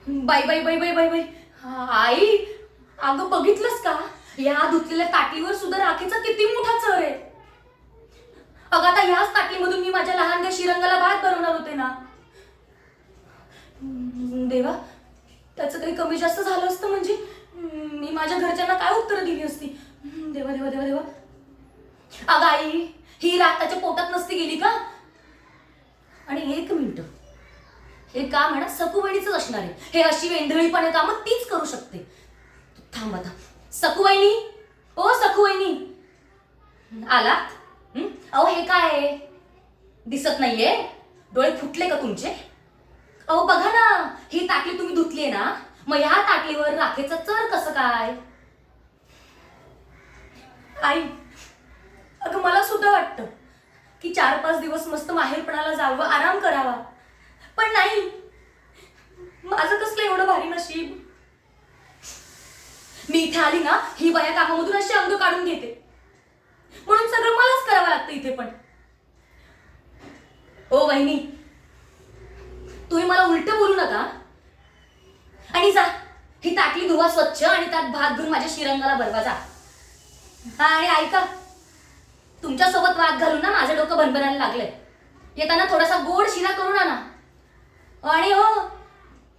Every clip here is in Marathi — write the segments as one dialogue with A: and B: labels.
A: बाई बाई बाई बाई बाई बाई. आई, अगं बघितलंस का? या धुतलेल्या ताटलीवर सुद्धा राखीचा किती मोठा चर आहे. अगं आता ह्याच ताटलीमधून मी माझ्या लहानग्या श्रीरंगाला भात बनवणार होते ना. देवा, त्याचं काही कमी जास्त झालं असतं म्हणजे मी माझ्या घरच्यांना काय उत्तर दिली असती. देवा देवा देवा देवा. अगं आई, ही रात त्याच्या पोटात नसती गेली का? आणि एक मिनिट, हे काम आहे ना सकुवहिनीच असणार आहे. हे अशी वेंधळीपणे कामं तीच करू शकते. थांब आता. सकुवहिनी, ओ सकुवहिनी, आलात? अहो हे काय आहे? दिसत नाहीये? डोळे फुटले का तुमचे? अहो बघा ना, ही ताटली तुम्ही धुतलीये ना, मग ह्या ताटलीवर राखेचं चर कसं काय? आई, अगं मला सुद्धा वाटतं की 4-5 दिवस मस्त माहेरपणाला जावं, आराम करावा. पण नाही, माझं कसलं एवढं भारी नशीब. मी इथे आली ना, ही बाया कामामधून अशी अंग काढून घेते, म्हणून सगळं मलाच करावं लागतं इथे पण. ओ वहिनी, तुम्ही मला उलट बोलू नका. आणि जा, ही ताटली धुवा स्वच्छ आणि त्यात भात घेऊन माझ्या श्रीरंगाला भरवा जा. हा, आणि ऐका, तुमच्या सोबत वाद घालून ना माझं डोकं भनभनायला लागलंय. येताना थोडासा गोड शिरा करून आणा. आणि हो,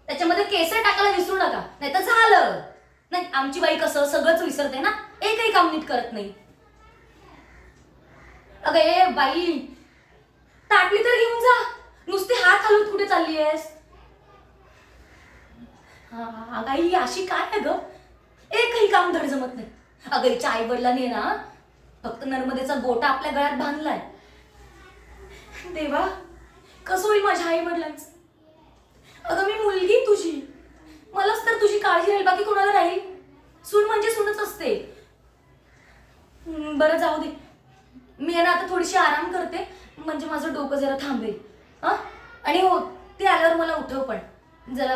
A: त्याच्यामध्ये केसर टाकायला विसरू नका, नाही तर झालं. नाही, आमची बाई कसं सगळंच विसरते ना, एकही काम नीट करत नाही. अगं ए बाई, ताटली तर घेऊन जा, नुसती हात हलवत कुठे चालली आहेस? अगं आई, अशी काय आहे ग? एकही काम धड जमत नाही. अगं हिच्या आई वडिलांनी ना फक्त नर्मदेचा गोटा आपल्या गळ्यात बांधलाय. देवा, कसं होईल माझ्या आई वडिलांचं? अगं मी मुलगी तुझी, मलाच तर तुझी काळजी राहील, बाकी कोणाला राहील? सून म्हणजे सूनच असते. बरं जाऊ दे, मी आहे ना आता थोडीशी आराम करते, म्हणजे माझं डोकं जरा थांबेल. हा, आणि हो, ते आल्यावर मला उठव पण जरा.